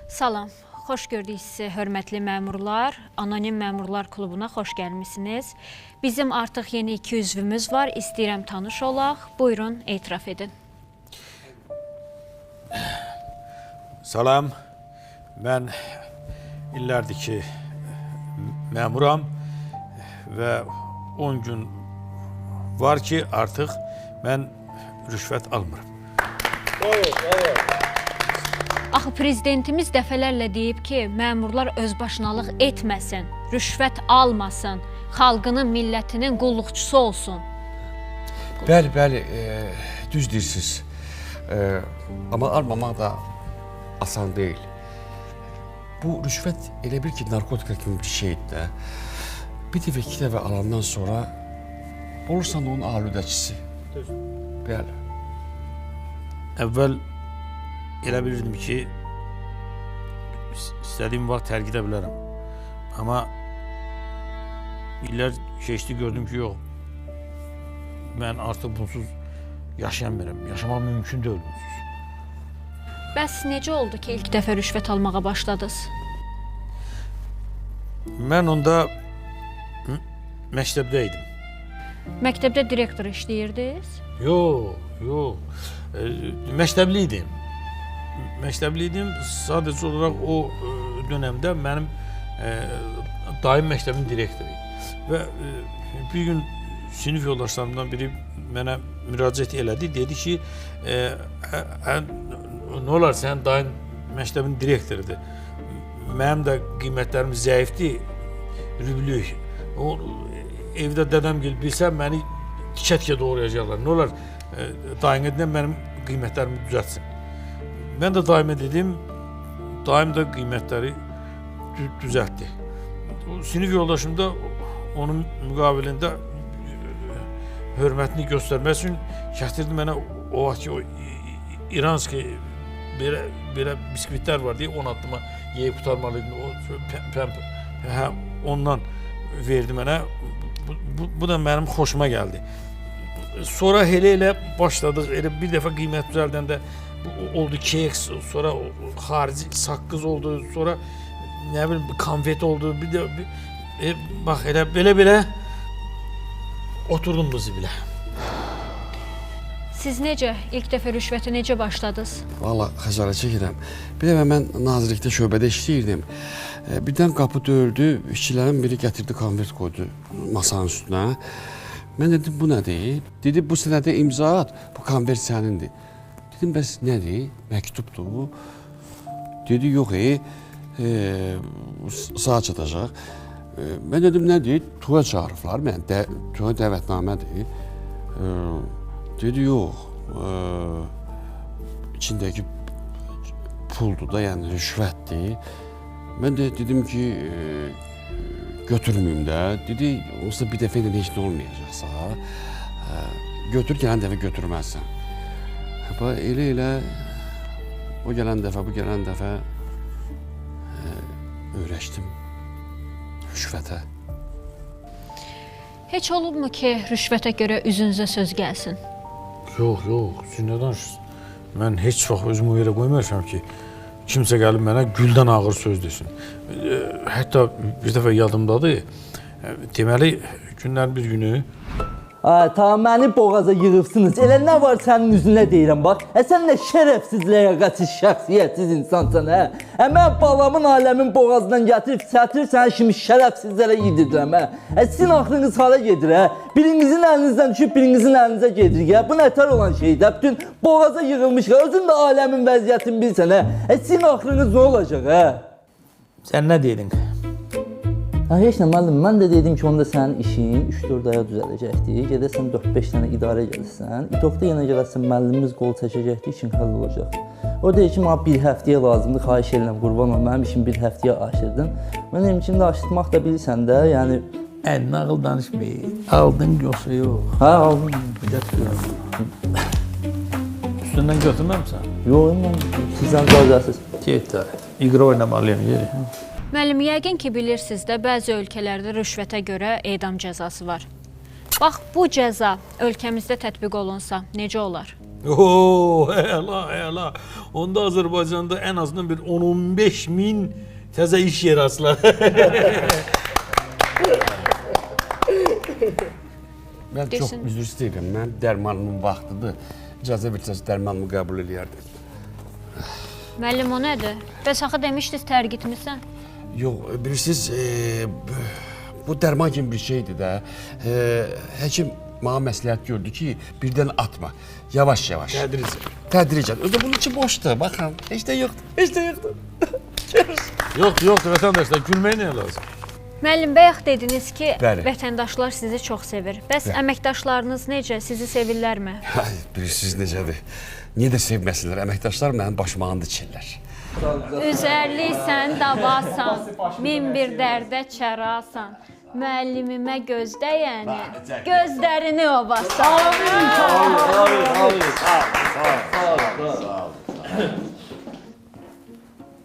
Salam, xoş gördük sizi, hörmətli məmurlar. Anonim Məmurlar Klubuna xoş gəlmisiniz. Bizim artıq yeni 2 üzvümüz var, istəyirəm tanış olaq. Buyurun, etiraf edin. Salam, mən illərdir ki məmuram və 10 gün var ki artıq mən rüşvət almıram. Axı prezidentimiz dəfələrlə deyib ki, məmurlar özbaşınalıq etməsin, rüşvət almasın, xalqının, millətinin qulluqçusu olsun. Bəli, düz deyirsiniz. Amma almamaq da asan deyil. Bu rüşvət elə bir ki, narkotika kimi bir şeydir də. Bir dəfə, 2 dəfə alandan sonra olursan onun alüdəçisi. Bəli. Əvvəl elə bilirdim ki, istədiyim vaxt tərk edə bilərəm. Amma illər keçdi, gördüm ki, yox. Mən artıq bunsuz yaşayamıram. Yaşamaq mümkün deyil bunsuz. Bəs necə oldu ki, ilk dəfə rüşvət almağa başladınız? Mən onda məktəbdə idim. Məktəbdə direktor işləyirdiniz? Yox. Məktəbli idim. Sadəcə olaraq o dönəmdə mənim daim məktəbin direktoru idi. Və bir gün sinif yoldaşlarımdan biri mənə müraciət elədi. Dedi ki, nə olar, sənin daim məktəbin direktorudur. Mənim də qiymətlərim zəifdir, rüblük. Evdə dədəmgil bilsə, məni tikə-tikə doğrayacaqlar. Nə olar, daimə mənim qiymətlərimi düzəltsin. Mən də daimə dedim, daim də qiymətləri düzəltdi. Sinif yoldaşım da onun müqabilində hörmətini göstərmək üçün gətirdi mənə o vaxt ki, o İranski belə biskvitlər var deyə 10 addıma yeyib qutarmalıydım. Ondan verdi mənə. Bu da mənim xoşuma gəldi. Sonra elə başladıq. Elə bir dəfə qiymət düzəldəndə oldu keks, sonra xarici saqqız oldu, sonra nə bilim konfet oldu. Bir də bax elə belə oturdum bu zibilə. Siz necə, ilk dəfə rüşvətə necə başladınız? Valla xəcalə çəkirəm. Bir dəfə mən nazirlikdə şöbədə işləyirdim. Birdən qapı döyüldü, işçilərin biri gətirdi konvert qoydu masanın üstünə. Mən dedim, bu nədir? Dedi, bu sənədə imza at, bu konvert sənindir. Dedim, bəs nədir? Məktubdur. Dedi, yox, saat çatacaq. Mən dedim, nədir? Tuğa çağırıblar, tuğa dəvətnamədir. Dedi, yox, içindəki puldur da, yəni rüşvətdir. Mən də dedim ki, götürməyim də. Dedi, olsa bir dəfə ilə heç nə olmayacaqsa, götür, gələn dəfə götürməzsən. Elə o gələn dəfə, bu gələn dəfə öyrəşdim rüşvətə. Heç olubmu ki, rüşvətə görə üzünüzə söz gəlsin? Yox, siz nə danışırsınız? Mən heç vaxt özümü yerə qoymamışam ki, kimsə gəlib mənə güldən ağır söz desin. Hətta bir dəfə yadımdadır, deməli günlərin bir günü Tamam, məni boğaza yığıbsınız. Elə nə var sənin üzünə deyirəm, bax. Sən nə şərəfsiz, ləyaqətsiz, şəxsiyyətsiz insansan, hə? Mən balamın, aləmin boğazından gətirib, sətir səni kimi şərəfsizlərə yedirəm, hə? Sizin axırınız hara gedir, hə? Birinizin əlinizdən düşüb, birinizin əlinizə gedir, hə? Bu nətər olan şeydir, bütün boğaza yığılmış, hə? Özün də aləmin vəziyyətini bilsən, hə? Sizin axırınız nə olacaq, hə? Sən nə dedin? Heç nə, müəllim, mən də dedim ki, onda sənin işin 3-4 aya düzələcəkdir. Gedəsən 4-5 dənə idarə gəlirsən. İTOQ-da yenə gələrsən, müəllimimiz qol çəkəcəkdir, işin həll olacaq. O deyir ki, mənə bir həftəyə lazımdır, xahiş edirəm, qurban ol, mənim işim bir həftəyə aşırdın. Mən dedim ki, aşırtmaq da bilirsən də, yəni... Nağıl danışmayı, aldın yoxsa yox? Hə, aldım. Üstündən götürməmsən? Yox, sizdən qazasız. Get də, iqra oynamalıyım yeri. Müəllim, yəqin ki, bilirsiniz də, bəzi ölkələrdə rüşvətə görə edam cəzası var. Bax, bu cəza ölkəmizdə tətbiq olunsa necə olar? Oo, əla. Onda Azərbaycanda ən azından bir 10-15 min təzə iş yeri açılar. Mən çox Desin. üzr istəyirəm. Mən dərmanımın vaxtıdır. İcazə versəz dərmanımı qəbul eləyərdim. Müəllim, o nədir? Bəs axı demişdiniz tərgitmisən. Yox, bilirsiniz, bu dərman kimi bir şeydir də. Həkim mənə məsləhət gördü ki, birdən atma. Yavaş-yavaş. Tədricən. Özü bunun içi boşdur. Baxın, heç də yoxdur. Yoxdur, vətəndaşlar, gülməyə nə lazım? Müəllim, bayaq dediniz ki, Bəli. vətəndaşlar sizi çox sevir. Bəs əməkdaşlarınız necə? Sizi sevirlərmi? Bilirsiniz necədir? Niyə də sevməsinlər? Əməkdaşlar mənim başımağını dikirlər. Üzərlisən, davasan, min bir dərdə çərasan. Müəllimimə gözdəyəni, gözlərini ovasan.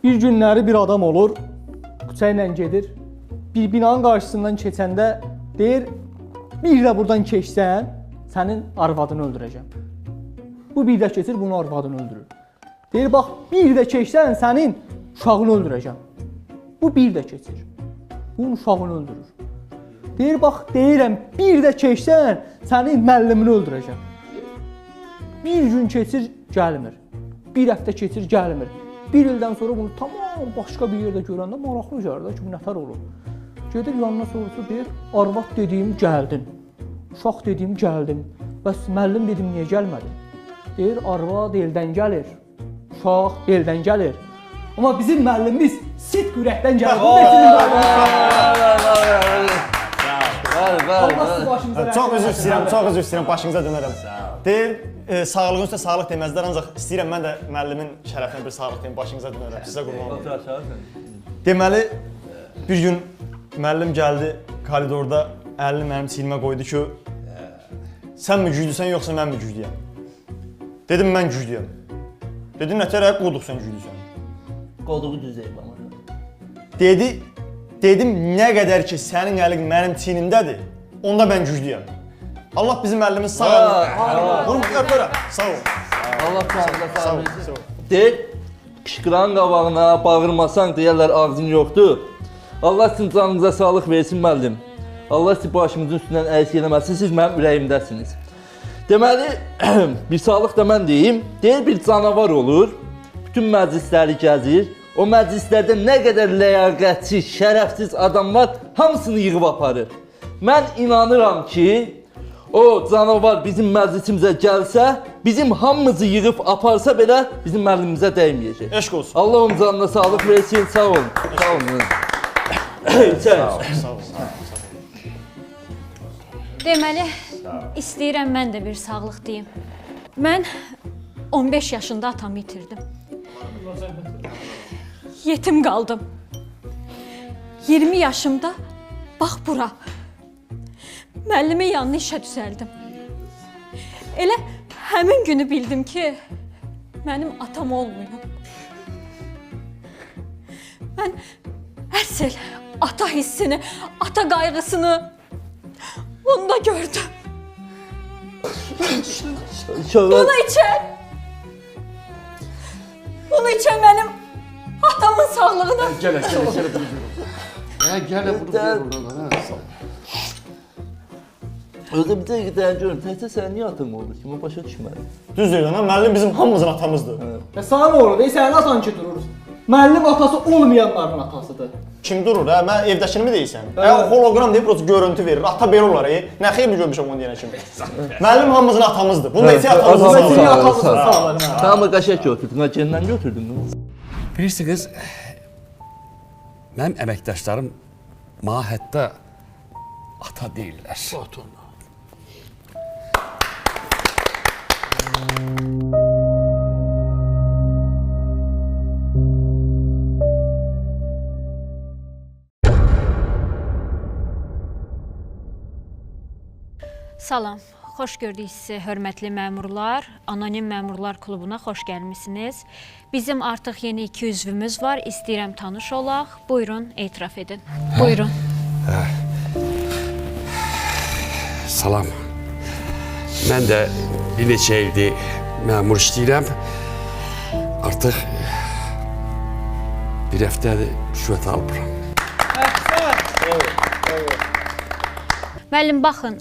Bir günləri bir adam olur, küçə ilə gedir. Bir binanın qarşısından keçəndə deyir, bir də buradan keçsən, sənin arvadını öldürəcəm. Bu bir də keçir, bunun arvadını öldürür. Deyir, bax, bir də keçsən, sənin uşağını öldürəcəm. Bu bir də keçir, bunun uşağını öldürür. Deyir, bax, deyirəm, bir də keçsən, sənin müəllimini öldürəcəm. Bir gün keçir, gəlmir. Bir həftə keçir, gəlmir. Bir ildən sonra bunu tamam başqa bir yerdə görəndə maraqlı gəlir ki, bu nətər olur. Gedir yanına soruşur, deyir, arvad dediyim gəldin, uşaq dediyim gəldin, bəs müəllim dedim niyə gəlmədin? Deyir, arvad eldən gəlir, uşaq eldən gəlir. Amma bizim müəllimimiz sit ürəkdən gəlir. Çox üzr istəyirəm, başınıza dönərəm. Deyir, sağlığın üstə sağlıq deməzlər, ancaq istəyirəm mən də müəllimin şərəfinə bir sağlıq deyim, başınıza dönərəm, sizə qurban olum. Deməli, bir gün müəllim gəldi koridorda, əlini mənim çiynimə qoydu ki, sən mi güclüsən, yoxsa mən mi güclüyəm? Dedim, mən güclüyəm. Dedim, nətər qoduq sən güclüsən? Qoduğu düzeyim ama. Dedim, nə qədər ki, sənin əlin mənim çiynimdədir, onda mən güclüyəm. Allah bizim əlimiz sağ olun. Bunu öpərəm, sağ olun. Allah sağ olun. Deyir, qışqıran qabağına bağırmasan deyərlər ağzın yoxdur. Allah sizin canınıza sağlıq versin müəllim. Allah sizi başımızın üstündən əks eləməsin, siz mənim ürəyimdəsiniz. Deməli, bir sağlıq da mən deyim. Deyir, bir canavar olur, bütün məclisləri gəzir. O məclislərdə nə qədər ləyaqətçi, şərəfsiz adam var, hamısını yığıb aparır. Mən inanıram ki, o canavar bizim məclisimizə gəlsə, bizim hamımızı yığıb aparsa belə bizim müəllimimizə dəyməyəcək. Eşq olsun. Allah onun canına sağlıq versin, sağ olun. Sağ olun. Sağ olun. Deməli, istəyirəm mən də bir sağlıq deyim. Mən 15 yaşında atamı itirdim. Yetim qaldım. 20 yaşımda bax bura. Müəllimin yanına işə düzəldim. Elə həmin günü bildim ki, mənim atam olmuyor. Mən əsl ata hissini, ata qayğısını bunda gördüm. Bunu içən mənim atamın sağlığına. Gələ burada. Özü bir dəqiqə dayan görüm, təkcə sən niyə atan olur ki, mən başa düşmədim. Düz deyil, müəllim bizim hamımızın atamızdır. Sana mı olur? Sənin atan ki durur. Müəllim atası olmayanların atasıdır. Kim durur, hə? Mən evdəkini mi deyirsən? Hologram deyib, prosta görüntü verir. Ata belə olar, nə xeyirli görmüşəm onu deyənə kimi. Müəllim hamımızın atamızdır. Bunun neçə atamızın Senin sağlığı. atasın sağlarım. Tamam, qəşək götürdün, gəndən götürdün. Bilirsiniz, mənim əməkdaşlarım mənə hətta ata deyirlər. Batonla. Salam, xoş gördük sizi hörmətli məmurlar. Anonim Məmurlar Klubuna xoş gəlmisiniz. Bizim artıq yeni 2 üzvümüz var. İstəyirəm tanış olaq. Buyurun, etiraf edin. Buyurun. Salam. Mən də bir neçə ildir məmur işləyirəm. Artıq bir həftədir rüşvət almıram. Müəllim, baxın,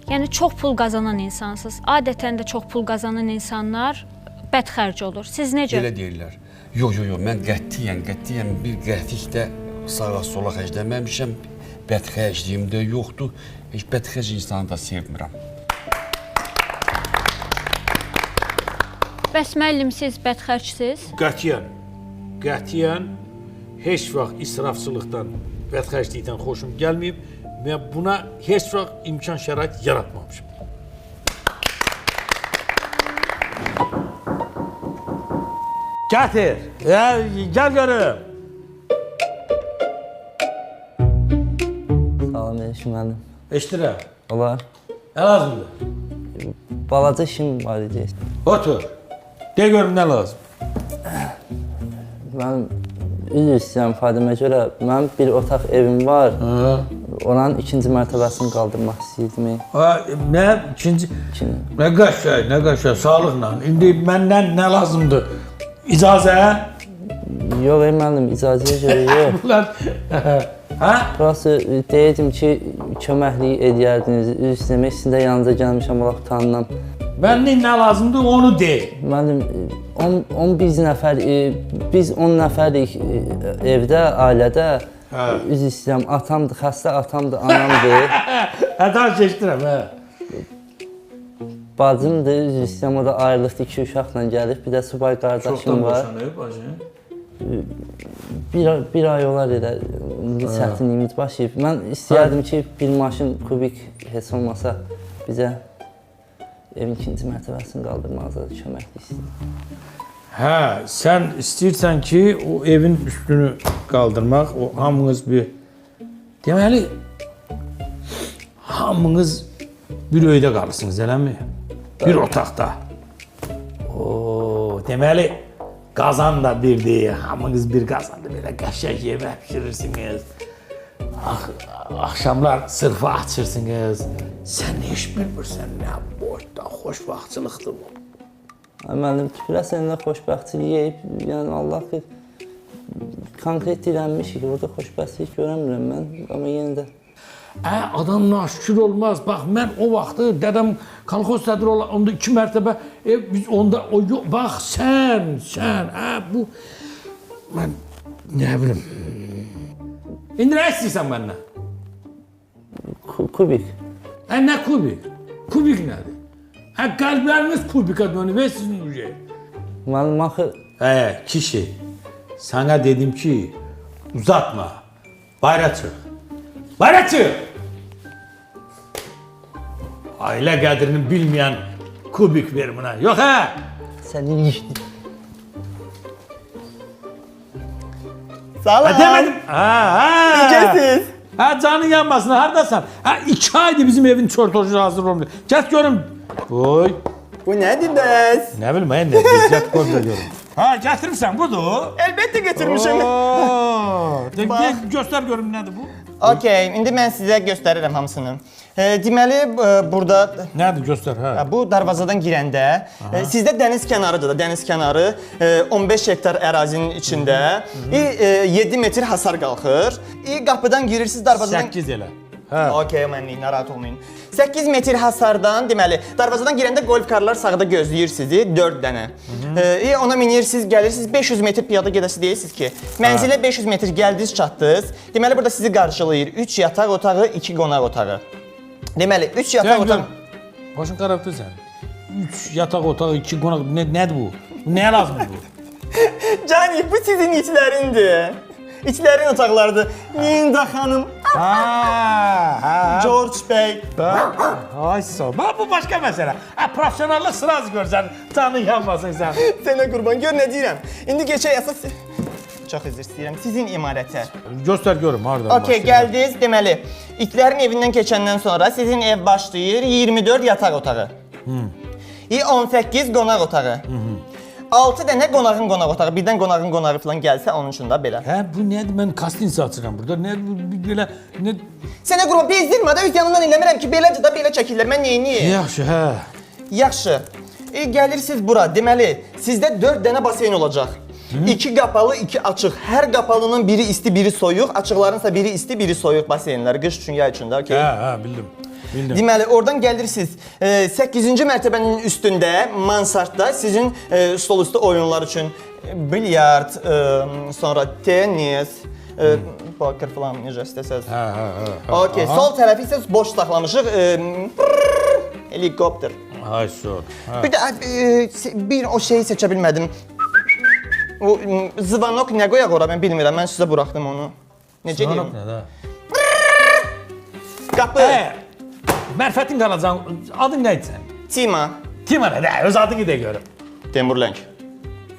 yəni çox pul qazanan insansınız. Adətən də çox pul qazanan insanlar bədxərc olur. Siz necə? Elə deyirlər. Yox, mən qətiyyən bir qətik də sağa sola xərcləməmişəm. Bədxərcliyim də yoxdur. Heç bədxərc insanı da sevmirəm. Bəs müəllim, siz bədxərcsiniz? Qətiyyən heç vaxt israfçılıqdan, bədxərclikdən xoşum gəlməyib. Mən buna heç vaxt imkan şərait yaratmamışım. Gətir. Gəl görüm. Salam Eşim müəllim. Eşdirəm. Olar. Nə lazımdır? Balaca işim var idi. Otur. De görüm nə lazım. Mən üzr istəyirəm Fadimə görə. Mənim bir otaq evim var. Oranın ikinci mərtəbəsini qaldırmaq istəyirdim. Nə ikinci? Nə qəşəng, sağlıqla. İndi məndən nə lazımdır? İcazə? Yox, müəllim, icazəyə görə yox. Hə? Burası deyirdim ki, köməklik edərdiniz. Üzr istəmək, sizin də yanınıza gəlmişəm, ola utandım. Məndən nə lazımdır, onu de. Müəllim, 11 nəfər, biz 10 nəfərik evdə, ailədə. Üzr istəyirəm, atamdır, xəstə atamdır, anamdır. Daha keçdirəm, Bacımdır, üzr istəyirəm, o da ayrılıqda 2 uşaqla gəlib, bir də subay qardaşım var. boşanıb, bacı? Bir ay olar elə, indi çətinliyimiz başlayıb. Mən istəyərdim ki, bir maşın kubik heç olmasa bizə evin ikinci mərtəbəsini qaldırmağınıza köməklik istəyirəm. Hə, sən istəyirsən ki, o evin üstünü qaldırmaq, o hamınız bir... Deməli, hamınız bir öydə qalırsınız, eləmi? Bir otaqda. Deməli, qazan da bir deyil, hamınız bir qazanda belə qəşəng yemək pişirirsiniz. Axşamlar sırfı açırsınız. Sən heç bilmirsən, nə boyda xoşbaxtçılıqdır bu. Müəllim, tüpürəsən də xoşbəxtçilik yeyib, yəni Allah ki, konkret dilənmişik, orada xoşbəxtçilik görəmirəm mən, amma yenə də... Adam naşükür olmaz. Bax, mən o vaxtı dədəm kolxoz sədri olan, onda 2 mərtəbə, biz onda, bax, sən, bu... Mən, nə bilim... İndi nə istəyirsən məndən? Kubik. Nə kubik? Kubik nədir? Qəlbləriniz kubika dönüb, sizin bu şey. Müəllim, axı... Kişi, sana dedim ki, uzatma, bayra çıx. Bayra çıx! Ailə qədrini bilməyən kubik ver buna, yox hə? Sənin işdir. Salam. Demədim. Necəsiz? Canın yanmasın, haradasan? 2 aydır bizim evin çörtocu hazır olmuyor. Gəl görüm. Oy. Bu nədir bəs? Nə bilim, nə gəl qoy da görüm. Gətirmişsən, budur. Əlbəttə götürmüşəm. Göstər görüm nədir bu? Okey, indi mən sizə göstərirəm hamısını. Deməli, burada... Nədir, göstər, hə. Bu darvazadan girəndə, sizdə dəniz kənarıdır da, dəniz kənarı 15 hektar ərazinin içində 7 metr hasar qalxır. Qapıdan girirsiniz darvazadan... 8 elə. Okey, mənlik, narahat olmayın. 8 metr hasardan, deməli, darvazadan girəndə golf karlar sağda gözləyir sizi, 4 dənə. Ona minirsiniz, gəlirsiniz, 500 metr piyada gedəsi deyirsiniz ki, mənzilə 500 metr gəldiniz, çatdınız. Deməli, burada sizi qarşılayır 3 yataq otağı, 2 qonaq otağı. Deməli, 3 yataq otağı... Başın qarabdır sən. 3 yataq otağı, 2 qonaq, nədir bu? Nəyə lazımdır bu? Cani, bu sizin içlərindir. İçlərin otaqlarıdır. Linda xanım, George Bey. Ay sağ ol. Bu başqa məsələ. Professionallıq sırası görsən, canın yanmasın sən. Sənə qurban, gör nə deyirəm. İndi keçək əsas... Çox üzr istəyirəm, sizin imarətə. Göstər görüm, haradan Okey, gəldiniz. Deməli, itlərin evindən keçəndən sonra sizin ev başlayır 24 yataq otağı. 18 qonaq otağı. 6 dənə qonağın qonaq otağı, birdən qonağın qonağı falan gəlsə onun üçün də belə. Bu nədir? Mən kasting açıram burada. Nədir belə? Sənə qurban, bezdirmə də öz yanından eləmirəm ki, beləcə də belə çəkirlər. Mən neyini? Yaxşı, hə. Yaxşı. Gəlirsiniz bura. Deməli, sizdə 4 dənə baseyn olacaq. 2 qapalı, 2 açıq. Hər qapalının biri isti, biri soyuq. Açıqlarınsa biri isti, biri soyuq baseynlər. Qış üçün, yay üçün də, okey? Bildim. Bildim. Deməli, oradan gəlirsiniz. 8-ci mərtəbənin üstündə, mansardda sizin stol üstü oyunlar üçün bilyard, sonra tenis, poker falan necə istəsəz. Okey, sol tərəfi isə boş saxlamışıq. Helikopter. Ay sor. Bir də bir o şeyi seçə bilmədim. O zvanok nə qoyaq ora mən bilmirəm. Mən sizə buraxdım onu. Necə deyim? Nə də? Qapı. Mərfətin Qaracan, adın nə idi sən? Tima. Tima nə də? Öz adını da görüm. Temurlenk.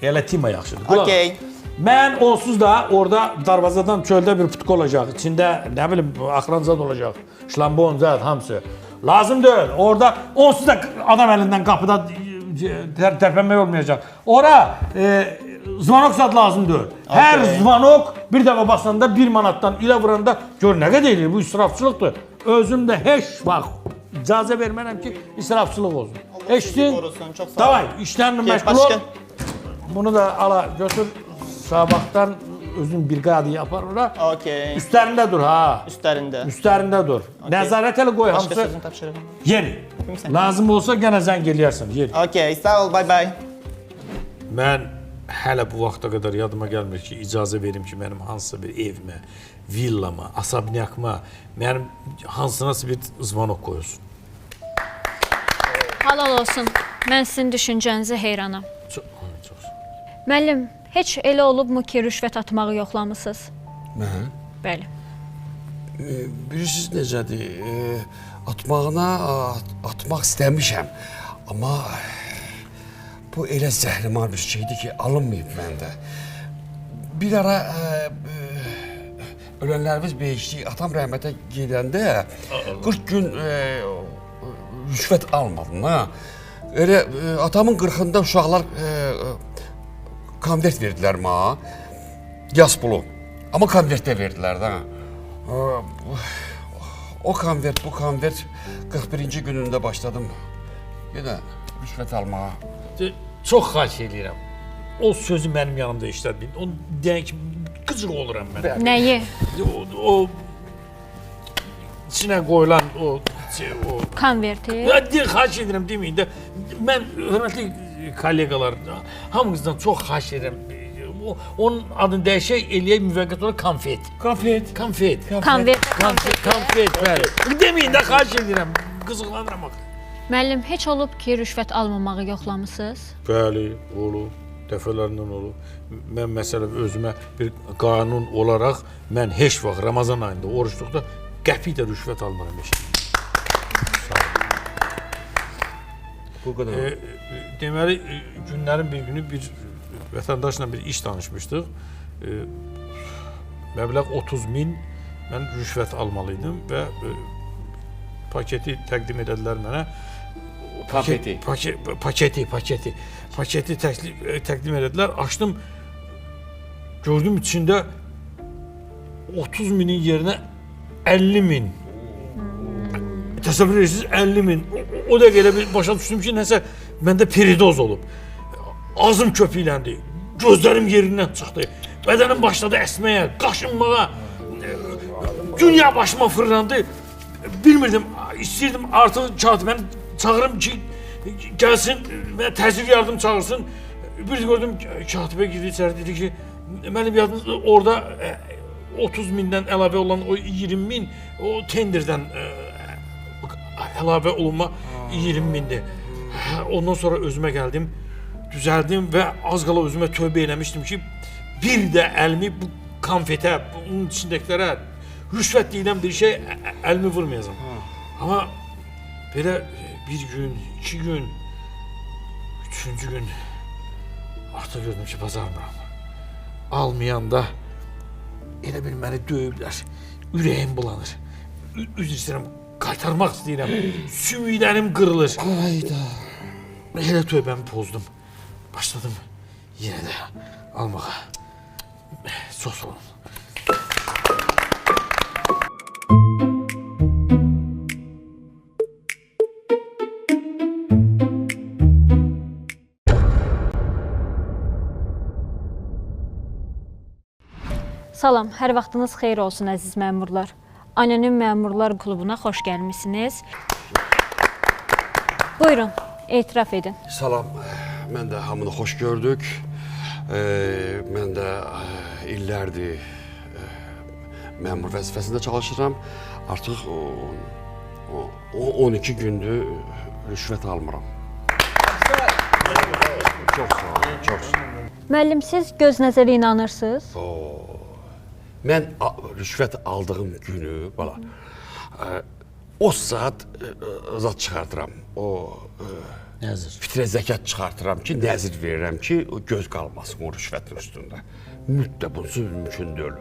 Elə Tima yaxşıdır. Okey. Mən onsuz da orada darvazadan çöldə bir putq olacaq. İçində nə bilim axranzad olacaq. Şlambon zat hamısı. Lazım deyil. Orada onsuz da adam əlindən qapıda tərpənmək olmayacaq. Ora zvanok zad lazım deyil. Hər zvanok bir dəfə basanda 1 manatdan ilə vuranda gör nə qədər eləyir. Bu israfçılıqdır. Özüm də heç vaxt icazə vermərəm ki, israfçılıq olsun. Eşitdin? Davay, işlərinlə məşğul ol. Bunu da ala götür. Sabahdan özün bir qadı yapar ora. Okey. Üstlərində dur ha. Üstlərində. Üstlərində dur. Nəzarət elə qoy hamısı. Başqasının tapşırığı. Yeri. Lazım olsa gənə zəng eləyərsən. Yeri. Okey, sağ ol, bye. Mən hələ bu vaxta qədər yadıma gəlmir ki, icazə verim ki, mənim hansısa bir evimə, villama, asabnyakma, mənim hansınası bir zvanok qoyulsun. Halal olsun. Mən sizin düşüncənizə heyranam. Çox. Müəllim, heç elə olubmu ki, rüşvət atmağı yoxlamısınız? Mən? Bəli. Bilirsiniz necədir? Atmaq istəmişəm. Amma bu elə zəhrimar bir şeydir ki, alınmayıb məndə. Bir ara ölənlərimiz behişlik atam rəhmətə gedəndə 40 gün rüşvət almadım ha. Elə atamın 40-ında uşaqlar konvert verdilər mənə. Yas pulu. Amma konvertdə verdilər də. O konvert, bu konvert 41-ci günündə başladım. Yenə rüşvət almağa. Çox xahiş edirəm. O sözü mənim yanımda işlətməyin. Onu deyən ki, qıcıq oluram mən. Nəyi? O içinə qoyulan o Konverti. Xahiş edirəm deməyin də. Mən hörmətli kollegalar, hamınızdan çox xahiş edirəm. Onun adını dəyişək, eləyək müvəqqət olaraq konfet. Konfet. Konfet, bəli. Deməyin də xahiş edirəm. Qızıqlanıram axı. Müəllim, heç olub ki, rüşvət almamağı yoxlamısınız? Bəli, olub. Dəfələrlə olub. Mən məsələn özümə bir qanun olaraq mən heç vaxt Ramazan ayında oruçluqda qəpik də rüşvət almıram heç. Bu qədər. Deməli, günlərin bir günü bir vətəndaşla bir iş danışmışdıq. Məbləğ 30.000 mən rüşvət almalıydım və paketi təqdim edədilər mənə. Paketi təqdim edədilər. Açdım, gördüm içində 30.000-in yerinə 50.000. Təsəvvür edirsiniz, 50.000. O dəqiqə elə bir başa düşdüm ki, nəsə məndə peridoz olub. Ağzım köpükləndi, gözlərim yerindən çıxdı, bədənim başladı əsməyə, qaşınmağa, dünya başıma fırlandı. Bilmirdim, istəyirdim artıq katibəni çağırım ki, gəlsin və təcrid yardım çağırsın. Bir də gördüm, katibə girdi içəri, dedi ki, mənim yadınız orada 30.000-dən əlavə olan o 20.000 o tenderdən əlavə olunma 20.000-dir. Ondan sonra özümə gəldim, düzəldim və az qala özümə tövbə eləmişdim ki, bir də əlimi bu konfetə, bunun içindəkilərə rüşvət deyilən bir şey əlimi vurmayacam. Amma belə bir gün, 2 gün, 3-cü gün artıq gördüm ki, bacarmıram. Almayanda elə bil məni döyüblər, ürəyim bulanır. Üzr istəyirəm, qaytarmaq istəyirəm, sümüklərim qırılır. Ayda. Elə tövbəmi pozdum. Başladım yenə də almağa. Çox sağ olun. Salam, hər vaxtınız xeyir olsun əziz məmurlar. Anonim Məmurlar Klubuna xoş gəlmisiniz. Buyurun, etiraf edin. Salam, mən də hamını xoş gördük. Mən də illərdir məmur vəzifəsində çalışıram. Artıq 12 gündür rüşvət almıram. Çox sağ olun, çox sağ olun. Müəllim, siz göz nəzərə inanırsınız? Mən rüşvət aldığım günü, bala, o saat zat çıxartıram. Nəzir. Fitrə zəkat çıxartıram ki, nəzir verirəm ki, göz qalmasın o rüşvətin üstündə. Mütləq bunsuz mümkün deyil.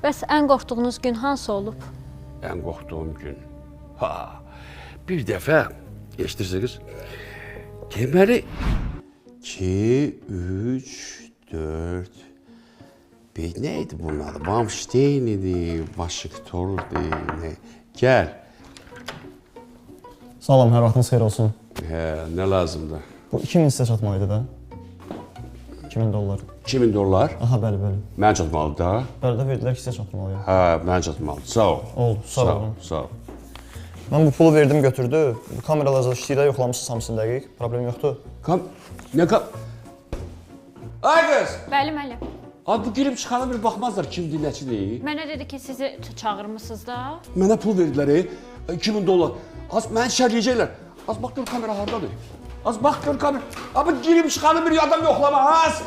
Bəs ən qorxduğunuz gün hansı olub? Ən qorxduğum gün. Bir dəfə, eşidirsiniz, deməli, 2, 3, 4, nə idi bunun adı? Bamstein idi, Vaşington idi, gəl. Salam, hər vaxtınız xeyir olsun. Nə lazımdır? Bu 2000 sizə çatmalıydı da. 2000 dollar. 2000 dollar? Aha, bəli, bəli. Mənə çatmalı da. Bəli də verdilər ki, sizə çatmalıydı. Mənə çatmalı. Sağ ol. Oldu, sağ olun. Sağ ol. Mən bu pulu verdim, götürdü. Bu kameralar işləyirə yoxlamışsınız hamısını dəqiq. Problem yoxdur. Ay qız! Bəli, müəllim. Abi bu girib çıxana bir baxmazlar kimdir, nəçidir. Mənə dedi ki, sizi çağırmısınız da. Mənə pul verdilər, 2000 dollar. Az məni şərləyəcəklər. Az bax gör kamera hardadır. Az bax gör kamera. Abi girib çıxanı bir adam yoxlama. Az.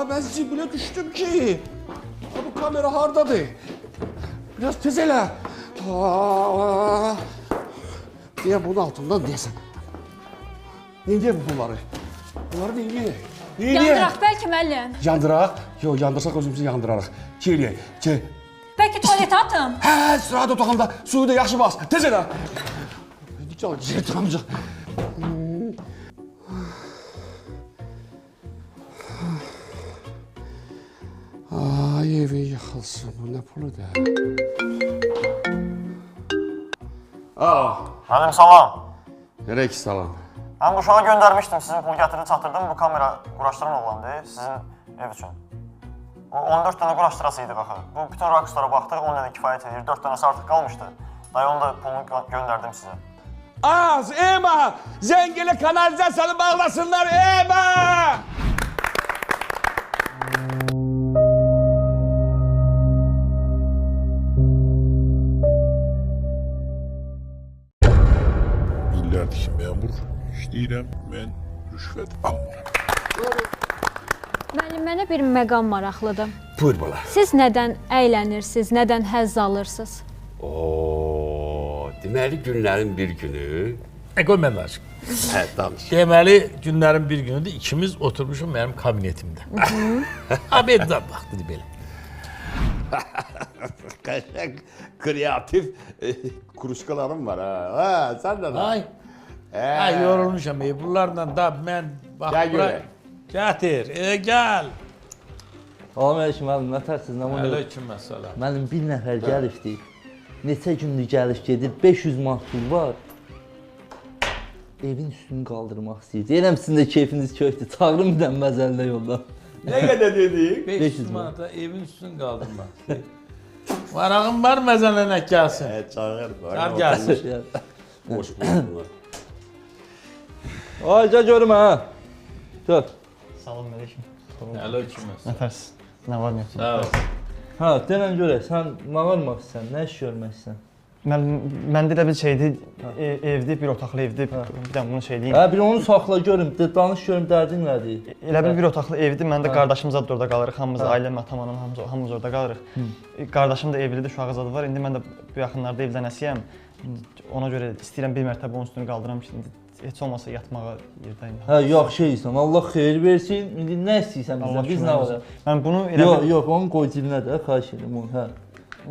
Mən zibilə düşdüm ki. Bu kamera hardadır? Biraz tez elə. Deyə bunun altından deyəsən. Ne deyək bu pulları? Bunları neyiyə? Yandıraq bəlkə müəllim. Yandıraq? Yox, yandırsaq özümüzü yandırarıq. Ki, Bəlkə tualetə atım. Sırahat otağında suyu da yaxşı bas. Tez elə. Gəl, amca. Ay, evin yıxılsın. Bu nə puludur? Mənim salam. Nereye ki salam? Mən bu uşağı göndərmişdim, sizin pulu gətirib çatdırdım. Bu kamera quraşdıran oğlandı, sizin ev üçün. O 14 dənə quraşdırası idi axı. Bu bütün rakuslara baxdıq, 10 dənə kifayət edir. 4 dənəsi artıq qalmışdı. Dayı onu da pulunu göndərdim sizə. Az, Ema! Zengeli kanalizasyonu bağlasınlar, Ema! İllərdir ki, məmur işləyirəm, mən rüşvət almıram. Müəllim, mənə bir məqam maraqlıdır. Buyur bala. Siz nədən əylənirsiniz, nədən həzz alırsınız? Deməli günlərin bir günü. Qoy mən danışım. Danış. Deməli günlərin bir günüdür ikimiz oturmuşuq mənim kabinetimdə. Abeddən baxdı belə. Kreatif kuruşkalarım var ha. Sen de Ay. Ay yorulmuşam bunlarla da mən bax Gəl bura. görək. Gətir, gəl. Salam müəllim, nətərsiniz? Aleyküm əssalam. Mənim bir nəfər gəlibdi. Neçə gündür gəliş gedir, 500 manat pul var. Evin üstünü qaldırmaq istəyir. Deyirəm sizin də keyfiniz kökdür. Çağırın bir dənə məzəllə yolda. Ne kadar dedik? 500 manata evin üstünü qaldırmaq. Varağın var məzələnək gəlsin. Çağır. Çağır gəlsin. Boş bulundular. Ay, gəl görüm ha. Gör. Salam əleykum. Aleyküm əssalam. Nətərsiz? Nə var, nə yoxdur? Sağ ol. Ha, denən görək, sən nə varmaq istəyirsən, nə iş görmək istəyirsən? Məndə elə bir şeydir, evdir, bir otaqlı evdir. Bir də bunu şey deyim. Hə, bir onu saxla görüm, danış görüm dərdin nədir? Elə bir otaqlı evdir. Mən də qardaşım zad da orada qalırıq. Hamımız ailəm, atam, anam hamımız orada qalırıq. Qardaşım da evlidir, uşağı zadı var. İndi mən də bu yaxınlarda evlənəsiyəm. Ona görə istəyirəm bir mərtəbə onun üstünü qaldıram ki, heç olmasa yatmağa yerdəyim. Hə, yaxşı insan. Allah xeyir versin. İndi nə istəyirsən bizdən? Biz nə var? Mən bunu elə Yox, yox, onu qoy cibinə də, xahiş edirəm onu. Hə.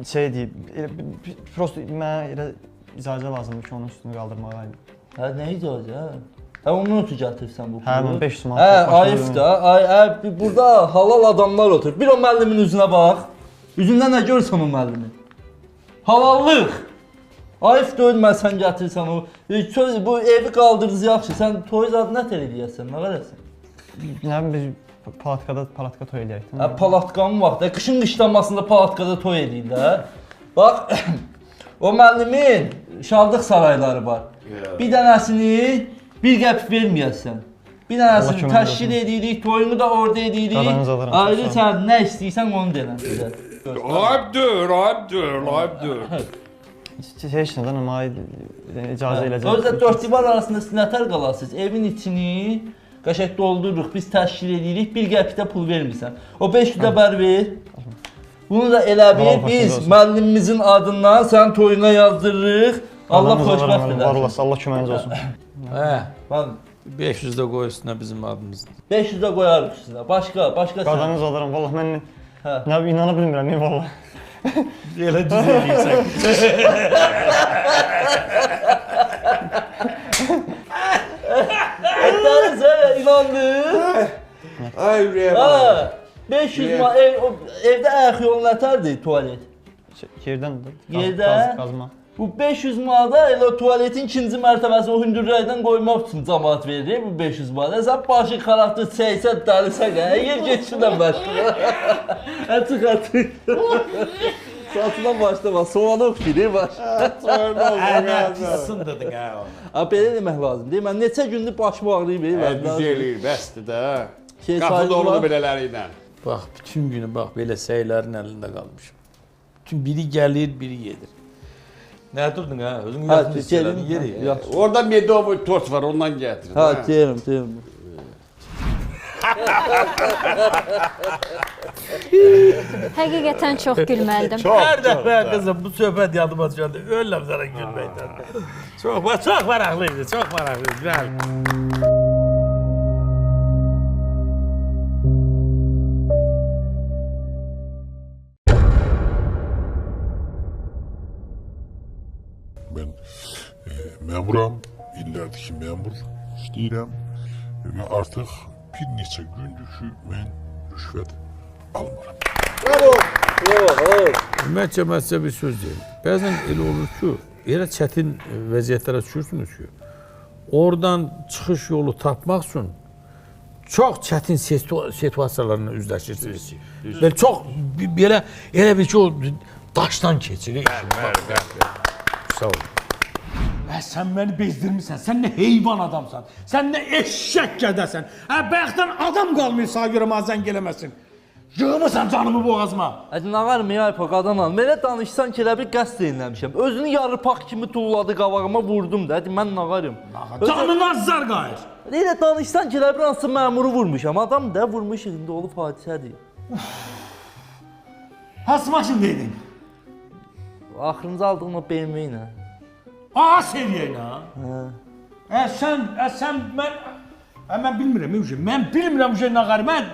şey deyib, prosto mənə elə icazə lazımdır ki, onun üstünü qaldırmağa. Hə, nə icazə? Hə, onu ötü gətirsən bu pulu. Hə, 500 manat. Hə, ayıf da. Ay, burada halal adamlar otur. Bir o müəllimin üzünə bax. Üzündə nə görürsən o müəllimin? Halallıq. Ayıf deyil mən sən gətirsən o. Bu evi qaldırdınız yaxşı. Sən toy zad nə tər eləyəsən? Nə verəsən? Nə bilim, palatka toy eləyək. Hə, palatkanın vaxtı. Qışın qışlanmasında palatkada toy edir də. Bax, o müəllimin şadlıq sarayları var. Bir dənəsini bir qəpik verməyəsən. Bir dənəsini təşkil edirik, toyunu da orada edirik. Qadanınızı alıram. Ayrı sən nə istəyirsən onu denən bizə. Abdur. Heç nədən amma icazə eləcək. Özdə dörd divar arasında siz nətər qalasınız? Evin içini qəşəng doldururuq, biz təşkil edirik, bir qəpikdə pul vermirsən. O 500-də bər ver. Bunu da elə bil, biz müəllimimizin adından sənin toyuna yazdırırıq. Allah xoşbəxt edər. Var olasın, Allah köməyiniz olsun. Hə, 500 də qoy üstünə bizim adımızın. 500-də qoyarıq üstünə. Başqa sən. Qadanınızı alıram, vallah mən nə inana bilmirəm, nə vallah. Elə düz eləyirsən. Ətləri sən inandın. Ay ürəyim. Ha, 500 evdə ayaq yolu nətərdir tualet? Yerdəndir. Yerdə? Qazma. Bu 500 manada elə tualetin ikinci mərtəbəsi o hündürlükdən qoymaq üçün cəmaət verir bu 500 manada. Sən başı xarakter 80 dəlisən, yer geçsinə başqa. Açıq. Saçından başlama, soğanı oxşayır baş. Pissin dedin hə. Ha belə demək lazım deyil. Mən neçə gündür başım ağrıyıb elə. Düz eləyir, bəsdir də. Şey Qapı dolu sayılır. belələri ilə. Bax, bütün günü bax belə səylərin əlində qalmışam. Bütün biri gəlir, biri gedir. Nə durdun hə? Özün yaxın hissələdin yeri. Orada Medov tort var, ondan gətirin. Ha, deyirəm. Həqiqətən çox gülməlidim. Hər dəfə qızım bu söhbət yadıma düşəndə ölürəm sənə gülməkdən. Çox maraqlıydı, çox maraqlıydı. Gəl. Ben memuram, illərdir ki memur işləyirəm və artıq bir neçə gündür ki mən rüşvət almıram. Məhkəməsə bir söz deyil. Bəzən elə olur ki, elə çətin vəziyyətlərə düşürsünüz ki, oradan çıxış yolu tapmaq üçün çox çətin situasiyalarla üzləşirsiniz. Belə çox belə elə bir ki o daşdan keçirir. Sağ ol. Sən məni bezdirmirsən, sən nə heyvan adamsan, sən nə eşşək qədəsən. Bayaqdan adam qalmıyor sağ görə mənə zəng eləməsin. Yığmısan canımı boğazıma. Hadi nağarım ya ipa qadanam. Belə danışsan ki elə bir qəsd eləmişəm. Özünü yarıpaq kimi tulladı qabağıma vurdum da. Hadi mən nağarım. Canın azar qayır. Elə danışsan ki elə bir hansı məmuru vurmuşam. Adam da vurmuş indi olub hadisədir. Hansı maşındaydın? Axırıncı aldığım o BMW ilə. A seviyə ilə. Sən mən bilmirəm mən bilmirəm nağarı. Mən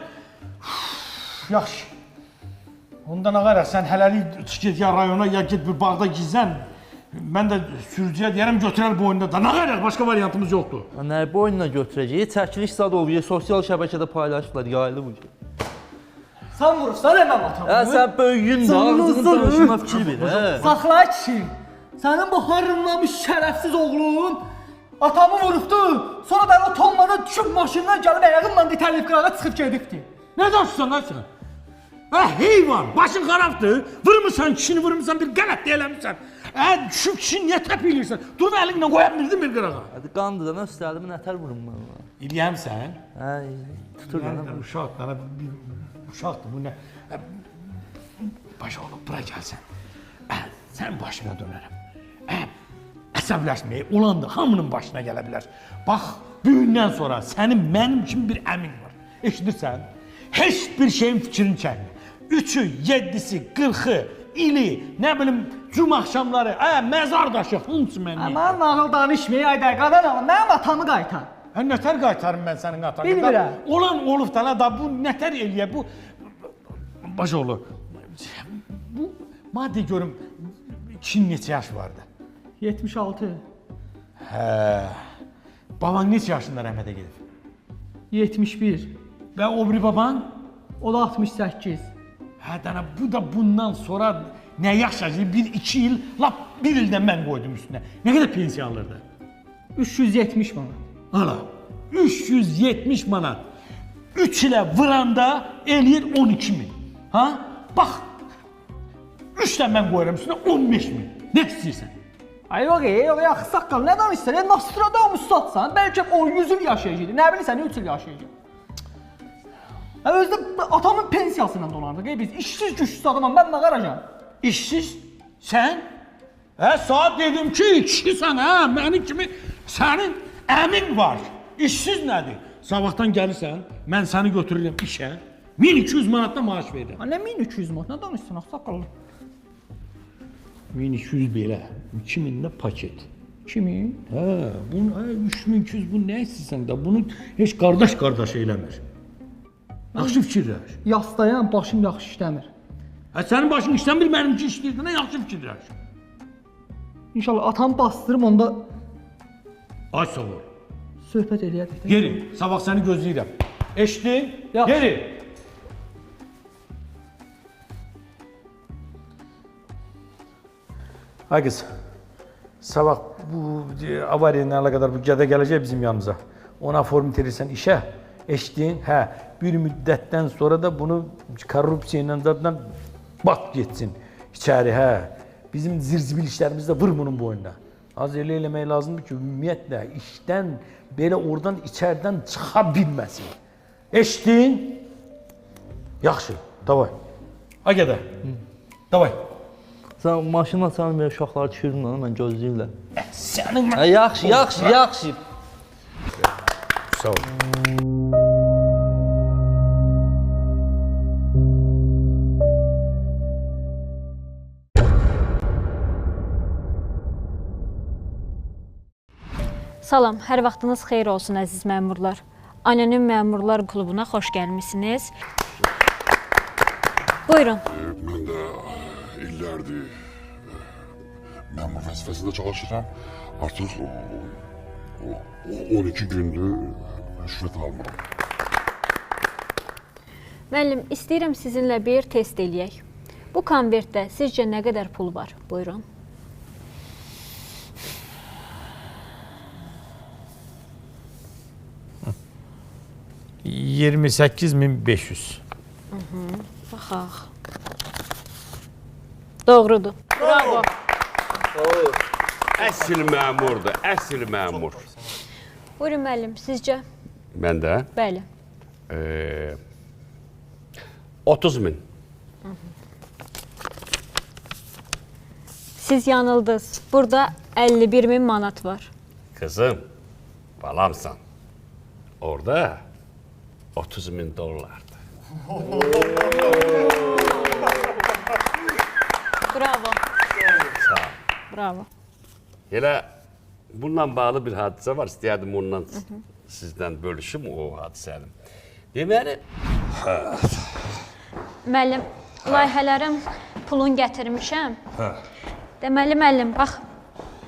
yaxşı. Onda nağarı sən hələlik çıx get ya rayona ya get bir bağda gizlən. Mən də sürücüyə deyərəm götürər boynuna da. Nağarı başqa variantımız yoxdur. Nə boynuna götürəcək? Çəkiliş zad olub, sosial şəbəkədə paylaşıblar, yayılıb bu. Sən vurursan əməm atamı. Sən böyüyün də, ağzının danışına fikir ver. Saxla kişi. Sənin bu harınlamış şərəfsiz oğlun atamı vurubdu. Sonra da o tonmada düşüb maşından gəlib ayağımla itəlib qırağa çıxıb gedibdi. Nə danışırsan lan sən? Heyvan, başın xarabdır. Vurmuşsan kişini, vurmuşsan bir qələt eləmişsən. Düşüb kişini niyə təpilirsən? Dur əlinlə qoya bildin bir qırağa. Hadi qandı da, üstəlimi nətər vurum mən? İliyəmsən? Hə, tutur mənə. Uşaqdır, bu nə? Başa olub, bura gəlsən. Sən başına dönərəm. Əsəbləşməyə olandır, hamının başına gələ bilər. Bax, büyündən sonra sənin mənim kimi bir əmin var. Eşidirsən? Heç bir şeyin fikrini çəkmə. 3'ü, 7'si, 40'ı, ili, nə bilim, cum axşamları, məzar daşı, hamısı mənlik. Aman nağıl danışmayı, ayda qadan alın, mənim atamı qaytar. Nətər qaytarım mən sənin atanı? Bilmirəm. Olan olub da, bu nətər eləyə, bu... Başa olur. Bu, madde görüm, kim neçə yaş vardı? 76. Baban neçə yaşında rəhmətə gedib? 71. Və o biri baban? O da 68. Bu da bundan sonra nə yaşayacaq? 1-2 il, lap 1 ildən mən qoydum üstünə. Nə qədər pensiya alırdı? 370 manat. Hala, 370 manat. 3 ilə vuranda eləyir 12.000. Ha? Bax. 3 də mən qoyuram üstünə 15.000. Nə istəyirsən? Ay yox, axı saqqal, nə danışırsan? Nostradamus satsan, bəlkə o 100 il yaşayacaq. Nə bilirsən, 3 il yaşayacaq. Özdə atamın pensiyasıyla dolanırıq. Biz işsiz güçsüz adamam, mən nə qaracam? İşsiz? Sən? Saat dedim ki, işsisən, mənim kimi sənin əmin var. İşsiz nədir? Sabahdan gəlirsən, mən səni götürürəm işə, 1200 manatda maaş verirəm. Nə 1200 manat, nə danışırsan, axı saqqal? 1200 belə, 2000 də paket. 2000? Bunun 3200 bu nə istəyirsən də, bunu heç qardaş eləmir. Yaxşı fikirləş. Yastayam, başım yaxşı işləmir. Sənin başın işləmir, mənimki işləyir, nə yaxşı fikirləş. İnşallah atamı bastırım, onda Ay sağ ol. söhbət eləyərik. Geri, sabah səni gözləyirəm. Eşdin? Yaxşı. Geri. Ay qız, sabah bu avariya ilə əlaqədar bu gədə gələcək bizim yanımıza. Ona form itirirsən işə, eşdin? Bir müddətdən sonra da bunu korrupsiya ilə zadla bat getsin içəri, Bizim zirzibil işlərimiz də vur bunun boynuna. Az elə eləmək lazımdır ki, ümumiyyətlə işdən, belə oradan, içərdən çıxa bilməsin. Eşdin? Yaxşı, davay. Ay gədə, davay. Sən maşınla sən belə uşaqları düşürdün onu, mən gözləyirlər. Sənin... Yaxşı. Sağ ol. Salam, hər vaxtınız xeyir olsun əziz məmurlar. Anonim Məmurlar Klubuna xoş gəlmisiniz. Buyurun. Mən də illərdir məmur vəzifəsində çalışıram. Artıq 12 gündür rüşvət almıram. Müəllim, istəyirəm sizinlə bir test eləyək. Bu konvertdə sizcə nə qədər pul var? Buyurun. 28.500. Baxaq. Doğrudur. Bravo. Əsl məmurdur, əsl məmur. Buyurun müəllim, sizcə? Mən də Bəli. 30.000. Siz yanıldınız. Burada 51.000 manat var. Kızım, balamsan. Orada 30.000 dollardır. Bravo. Sağ ol. Bravo. Elə bununla bağlı bir hadisə var. İstəyərdim ondan sizdən bölüşüm o hadisəni. Deməli, Müəllim, layihələrin pulunu gətirmişəm. Deməli müəllim, bax,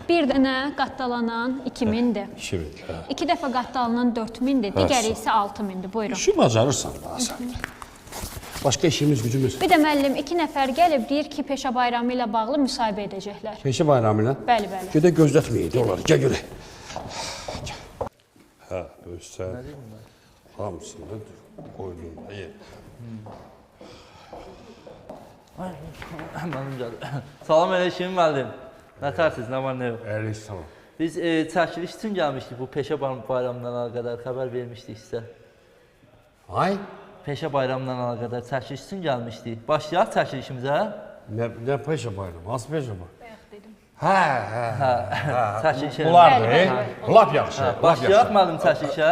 bir dənə qattalanan 2000-dir. 2000. 2 dəfə qattalanan 4000-dir, digəri isə 6000-dir. Buyurun. İşi bacarırsan daha sən. Başqa işimiz, gücümüz. Bir də müəllim, 2 nəfər gəlib deyir ki, peşə bayramı ilə bağlı müsahibə edəcəklər. peşə bayramı ilə? Bəli, bəli. Gedə gözlətməyək onları, gəl görək. Ölsən, hamısını qoydun, yer. Mənim gəlir. Salam əleykum müəllim. Nə tərsiz, nə var, nə yox? Əylik, tamam. Biz çəkiliş üçün gəlmişdik, bu peşə bayramından əlaqədar xəbər vermişdik sizə. Ay, Peşə bayramından əlaqədar çəkiliş üçün gəlmişdik. Başlayaq çəkilişimizə. nə peşə bayramı, hansı peşə bayramı? Çəkilişə. Bunlardır, lap yaxşı. Başlayaq müəllim çəkilişə.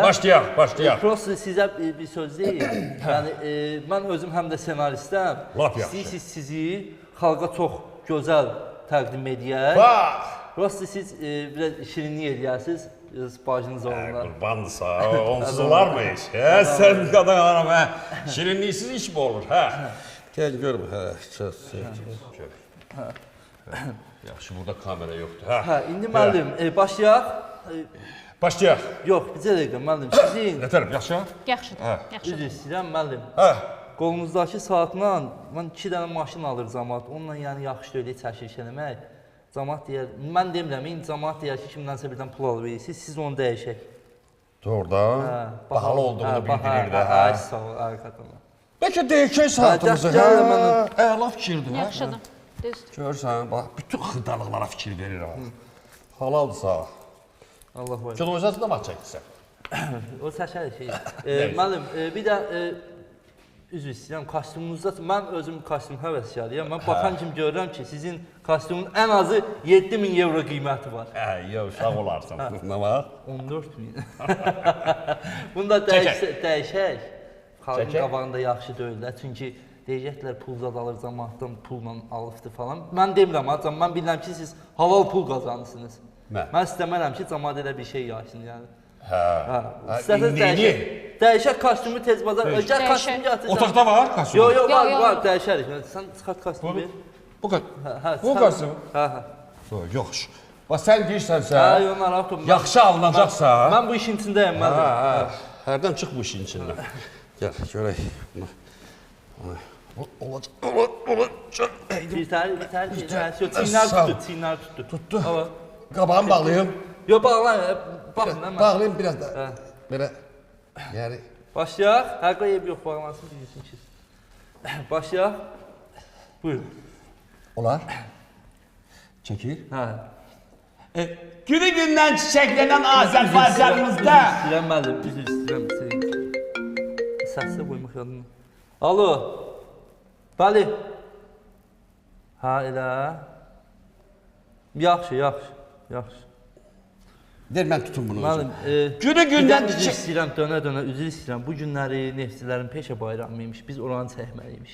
Başlayaq. Prosta sizə bir söz deyim. Yəni mən özüm həm də senaristəm. Lap yaxşı. İstəyirsiniz sizi xalqa çox gözəl təqdim edək. Bax! Prosta siz biraz şirinlik edərsiniz. Bacınız onunla. Qurbandır sağ, onsuz olar mı iş? Sən qadan aram, şirinliksiz iş mi olur, Gəl görmə, Yaxşı, burada kamera yoxdur, İndi müəllim, başlayaq. Başlayaq. Yox, bir dəqiqə müəllim, sizin Nətərəm, yaxşı? Yaxşıdır, yaxşıdır. üzr istəyirəm müəllim. Qolunuzdakı saatla mən 2 dənə maşın alır cəmaət. Onunla yəni yaxşı deyil çəkiliş eləmək. Cəmaət deyər, mən demirəm, cəmaət deyər ki, kimdənsə birdən pul alıb verirsiniz, siz onu dəyişək. Doğrudan bahalı olduğunu bildirir də. Ay sağ ol, arxadan. Bəlkə deyəkək saatımızı. gəl mənə. Əla fikirdir. Yaxşıdır. Düzdür. Görürsən, bax, bütün xırdalıqlara fikir verir ha. Halaldır Allah var. Kinozacı da vaxt çəkdirsən. O səşər şey. Müəllim, bir də üzr istəyirəm, kostyumunuzda mən özüm kostyum həvəskarıyam. Mən baxan kimi görürəm ki, sizin kostyumun ən azı 7000 evro qiyməti var. Yox, sağ olarsan. Nə var? 14000. Bunu da dəyişək. Xalqın qabağında yaxşı deyil də. Çünki deyəcəklər pul zad alır, cəmaatdan pulla alıbdı falan. Mən demirəm, mən bilirəm ki, siz halal pul qazanırsınız. Mən istəmərəm ki, cəmaat elə bir şey yaşsın yəni. Dəyişək kostyumu tez bazar. Gəl kostyumu gətirsən. Otaqda var kostyum? Yox, var, dəyişərik. Sən çıxart kostyumu ver. Bu kostyum? Yox. Bax, sən deyirsənsə, yaxşı alınacaqsa... Mən bu işin içindəyəm, mən. Hərdən çıx bu işin içindən. Gəl, görək. Olacaq. Çiynlər tutdu. Tutdu. Qabağımı bağlayım. Yox, bağlayın. Baxın, mən. Bağlayım biraz da. Belə, yəni... Başlayaq. Həqiqə ev yox, bağlansın, bilirsin ki. Başlayaq. Buyurun. Olar. Çəkir. Günü gündən çiçəklənən Azərbaycanımızda. İstəyirəm, müəllim, üzr istəyirəm. Səslə qoymaq yadımda. Alo. Bəli. Elə. Yaxşı. Deyir, mən tutum bunu. Müəllim, günü gündən üzr istəyirəm, dönə-dönə üzr istəyirəm. Bu günləri neftçilərin peşə bayramıymış, biz oranı çəkməliymiş.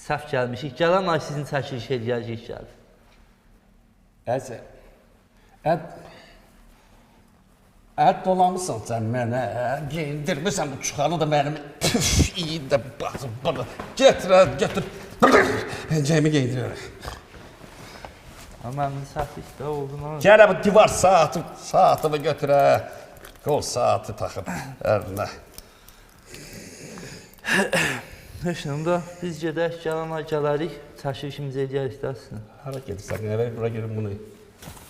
Səhv gəlmişik, gələn ay sizin çəkiliş eləyəcəyik gəldi. Dolamısan sən mənə, geyindirmirsən bu çuxanı da mənim, iyi də baxın, bana, gətir, cəyimi geyindirərək. Mənim səhvlik də oldu. Gələ bu divar saatımı götürə, qol saatı taxıb ərinə. Heç onda biz gedək, gələn ay gələrik, çəkilişimizi eləyərik də sizin. Hara gedirsən, bura girin bunu.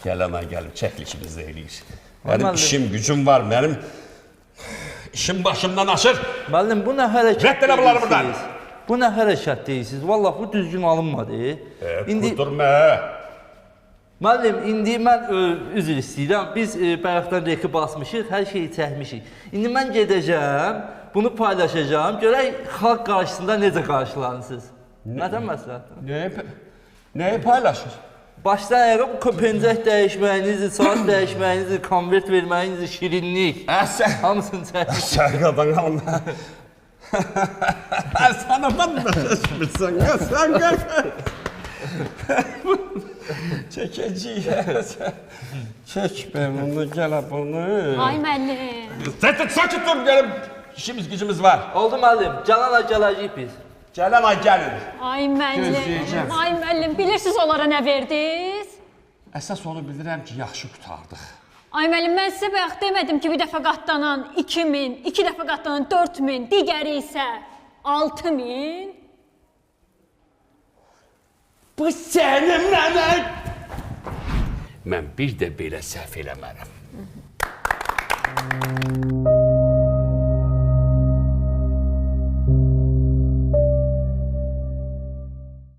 Gələn ay gəlib, çəkilişimizi eləyir. Mənim işim, gücüm var, mənim işim başımdan aşır. Müəllim, bu nə hərəkət Rədd elə bunları buradan. Bu nə hərəkət deyirsiniz? Vallah, bu düzgün alınmadı. Qudurma. Müəllim, indi mən üzr istəyirəm. Biz bayaqdan reki basmışıq, hər şeyi çəkmişik. İndi mən gedəcəm, bunu paylaşacağım. Görək, xalq qarşısında necə qarşılanırsınız? Nədən məsləhətdir? Nəyi paylaşır? Başdan ayağa bu pencək dəyişməyinizi, saat dəyişməyinizi, konvert verməyinizi, şirinlik. Hamısını çəkmişik. Sən qadan alma. Sən aman da şaşmışsan, sən qadan. Çəkəcəyik. Çək ben bunu, gəl bunu. Ay müəllim. Sakit dur, gəlib. İşimiz, gücümüz var. Oldu müəllim, gələn ay gələcəyik biz. Gələn ay gəlin. Ay müəllim, bilirsiniz onlara nə verdiniz? Əsas onu bilirəm ki, yaxşı qutardıq. Ay müəllim, mən sizə bayaq demədim ki, bir dəfə qatlanan 2000, iki dəfə qatlanan 4000, digəri isə 6000. Bu sənin mənə... Mən bir də belə səhv eləmərəm.